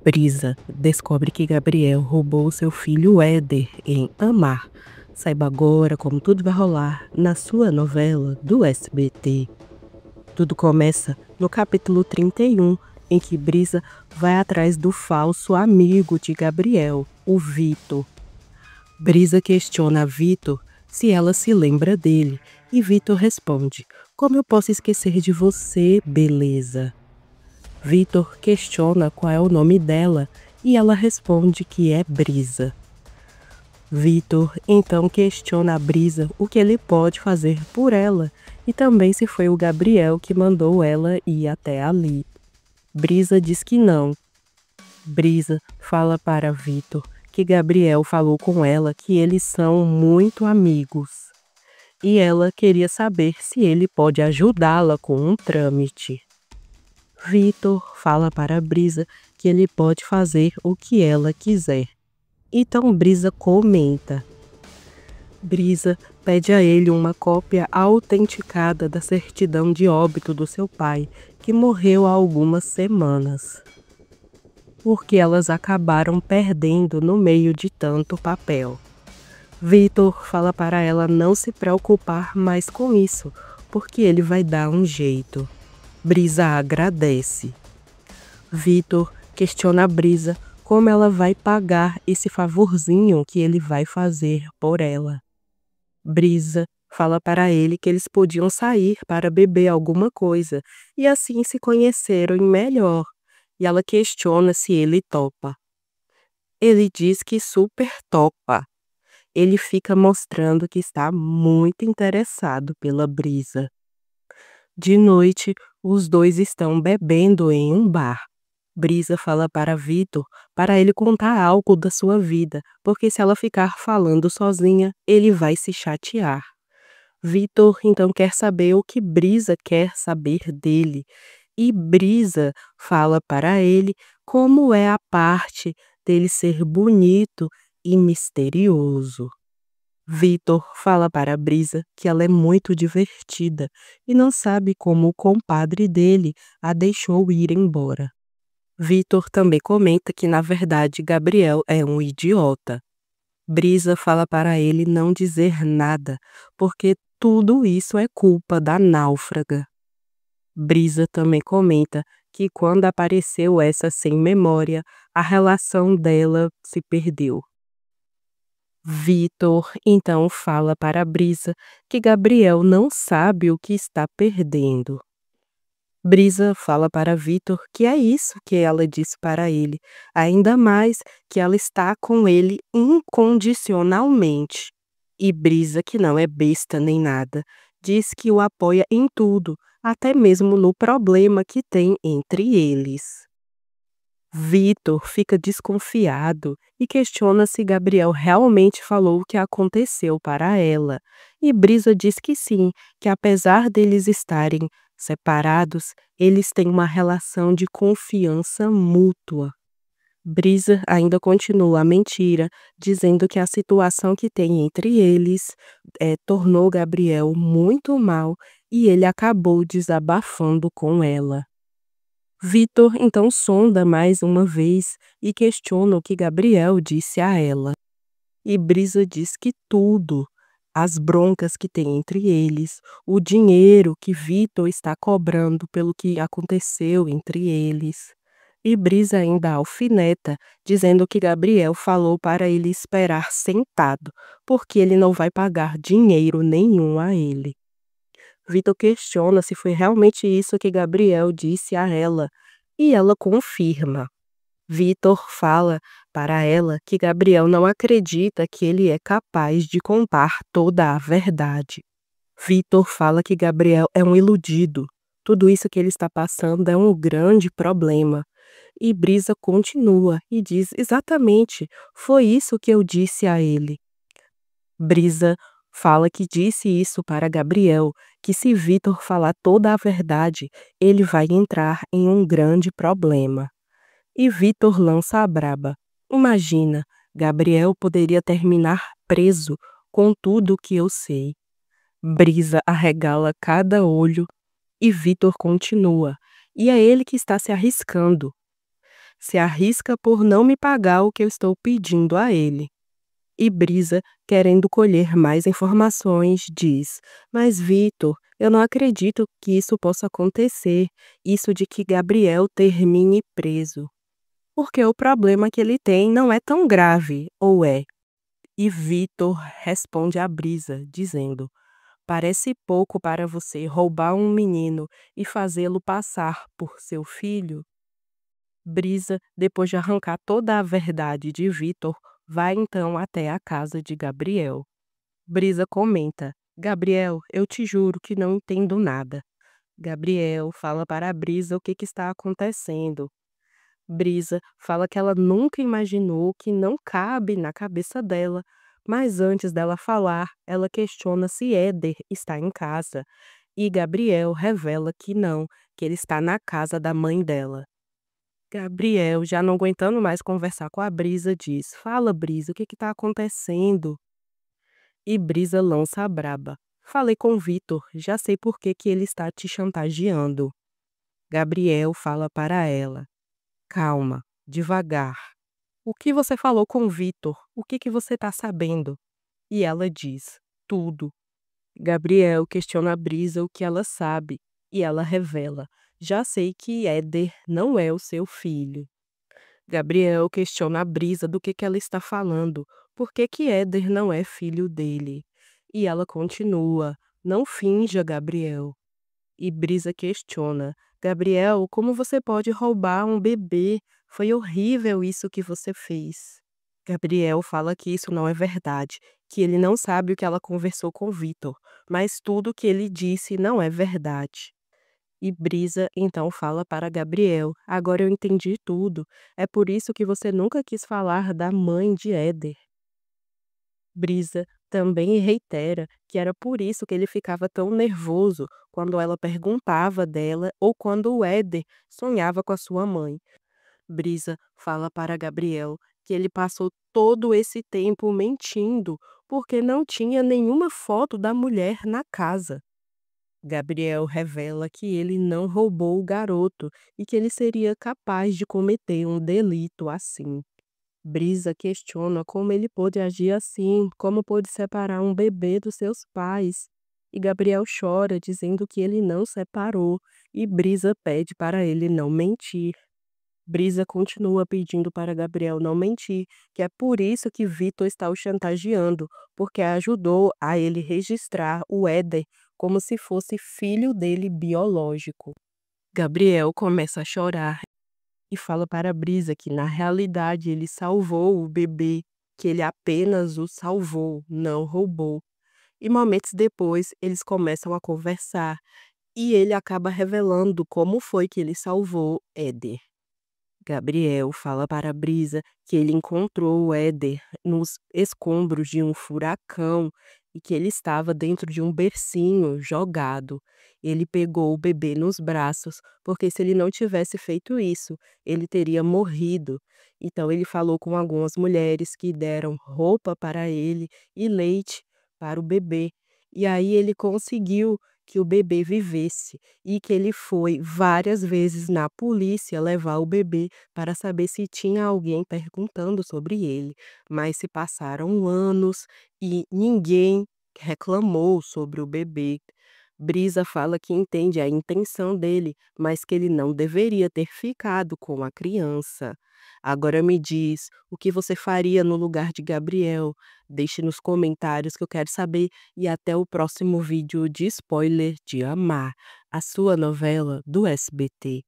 Brisa descobre que Gabriel roubou seu filho Éder em Amar. Saiba agora como tudo vai rolar na sua novela do SBT. Tudo começa no capítulo 31, em que Brisa vai atrás do falso amigo de Gabriel, o Vitor. Brisa questiona a Vitor se ela se lembra dele, e Vitor responde: "Como eu posso esquecer de você, beleza?" Vitor questiona qual é o nome dela e ela responde que é Brisa. Vitor então questiona a Brisa o que ele pode fazer por ela e também se foi o Gabriel que mandou ela ir até ali. Brisa diz que não. Brisa fala para Vitor que Gabriel falou com ela que eles são muito amigos e ela queria saber se ele pode ajudá-la com um trâmite. Vitor fala para Brisa que ele pode fazer o que ela quiser. Então Brisa comenta. Brisa pede a ele uma cópia autenticada da certidão de óbito do seu pai, que morreu há algumas semanas, porque elas acabaram perdendo no meio de tanto papel. Vitor fala para ela não se preocupar mais com isso, porque ele vai dar um jeito. Brisa agradece. Vitor questiona a Brisa como ela vai pagar esse favorzinho que ele vai fazer por ela. Brisa fala para ele que eles podiam sair para beber alguma coisa e assim se conhecerem melhor. E ela questiona se ele topa. Ele diz que super topa. Ele fica mostrando que está muito interessado pela Brisa. De noite, os dois estão bebendo em um bar. Brisa fala para Vitor para ele contar algo da sua vida, porque se ela ficar falando sozinha, ele vai se chatear. Vitor então quer saber o que Brisa quer saber dele, e Brisa fala para ele como é a parte dele ser bonito e misterioso. Vitor fala para Brisa que ela é muito divertida e não sabe como o compadre dele a deixou ir embora. Vitor também comenta que, na verdade, Gabriel é um idiota. Brisa fala para ele não dizer nada, porque tudo isso é culpa da náufraga. Brisa também comenta que quando apareceu essa sem memória, a relação dela se perdeu. Vitor então fala para Brisa que Gabriel não sabe o que está perdendo. Brisa fala para Vitor que é isso que ela disse para ele, ainda mais que ela está com ele incondicionalmente. E Brisa, que não é besta nem nada, diz que o apoia em tudo, até mesmo no problema que tem entre eles. Vitor fica desconfiado e questiona se Gabriel realmente falou o que aconteceu para ela. E Brisa diz que sim, que apesar deles estarem separados, eles têm uma relação de confiança mútua. Brisa ainda continua a mentira, dizendo que a situação que tem entre eles tornou Gabriel muito mal e ele acabou desabafando com ela. Vitor então sonda mais uma vez e questiona o que Gabriel disse a ela. E Brisa diz que tudo, as broncas que tem entre eles, o dinheiro que Vitor está cobrando pelo que aconteceu entre eles. E Brisa ainda alfineta, dizendo que Gabriel falou para ele esperar sentado, porque ele não vai pagar dinheiro nenhum a ele. Vitor questiona se foi realmente isso que Gabriel disse a ela, e ela confirma. Vitor fala para ela que Gabriel não acredita que ele é capaz de contar toda a verdade. Vitor fala que Gabriel é um iludido. Tudo isso que ele está passando é um grande problema. E Brisa continua e diz exatamente, foi isso que eu disse a ele. Brisa fala que disse isso para Gabriel, que se Vitor falar toda a verdade, ele vai entrar em um grande problema. E Vitor lança a braba. Imagina, Gabriel poderia terminar preso com tudo o que eu sei. Brisa arregala cada olho e Vitor continua. E é ele que está se arriscando. se arrisca por não me pagar o que eu estou pedindo a ele. E Brisa, querendo colher mais informações, diz: Mas, Vitor, eu não acredito que isso possa acontecer, isso de que Gabriel termine preso. Porque o problema que ele tem não é tão grave, ou é? E Vitor responde a Brisa, dizendo: Parece pouco para você roubar um menino e fazê-lo passar por seu filho? Brisa, depois de arrancar toda a verdade de Vitor, vai então até a casa de Gabriel. Brisa comenta: Gabriel, eu te juro que não entendo nada. Gabriel fala para a Brisa o que está acontecendo. Brisa fala que ela nunca imaginou que não cabe na cabeça dela, mas antes dela falar, ela questiona se Éder está em casa. E Gabriel revela que não, que ele está na casa da mãe dela. Gabriel, já não aguentando mais conversar com a Brisa, diz: Fala, Brisa, o que está acontecendo? E Brisa lança a braba: Falei com Vitor, já sei por que que ele está te chantageando. Gabriel fala para ela: Calma, devagar. O que você falou com Vitor? O que que você está sabendo? E ela diz: Tudo. Gabriel questiona a Brisa o que ela sabe, e ela revela: Já sei que Éder não é o seu filho. Gabriel questiona a Brisa do que ela está falando, por que que Éder não é filho dele. E ela continua: Não finja, Gabriel. E Brisa questiona: Gabriel, como você pode roubar um bebê? Foi horrível isso que você fez. Gabriel fala que isso não é verdade, que ele não sabe o que ela conversou com Vitor, mas tudo o que ele disse não é verdade. E Brisa então fala para Gabriel: Agora eu entendi tudo. É por isso que você nunca quis falar da mãe de Éder. Brisa também reitera que era por isso que ele ficava tão nervoso quando ela perguntava dela ou quando o Éder sonhava com a sua mãe. Brisa fala para Gabriel que ele passou todo esse tempo mentindo porque não tinha nenhuma foto da mulher na casa. Gabriel revela que ele não roubou o garoto e que ele seria capaz de cometer um delito assim. Brisa questiona como ele pôde agir assim, como pôde separar um bebê dos seus pais. E Gabriel chora, dizendo que ele não separou, e Brisa pede para ele não mentir. Brisa continua pedindo para Gabriel não mentir, que é por isso que Vitor está o chantageando, porque ajudou a ele registrar o Éder como se fosse filho dele biológico. Gabriel começa a chorar e fala para Brisa que na realidade ele salvou o bebê, que ele apenas o salvou, não roubou. E momentos depois eles começam a conversar e ele acaba revelando como foi que ele salvou Éder. Gabriel fala para Brisa que ele encontrou o Éder nos escombros de um furacão e que ele estava dentro de um bercinho jogado. Ele pegou o bebê nos braços, porque se ele não tivesse feito isso, ele teria morrido. Então ele falou com algumas mulheres que deram roupa para ele e leite para o bebê. E aí ele conseguiu que o bebê vivesse e que ele foi várias vezes na polícia levar o bebê para saber se tinha alguém perguntando sobre ele, mas se passaram anos e ninguém reclamou sobre o bebê. Brisa fala que entende a intenção dele, mas que ele não deveria ter ficado com a criança. Agora me diz, o que você faria no lugar de Gabriel? Deixe nos comentários que eu quero saber e até o próximo vídeo de spoiler de Amar, a sua novela do SBT.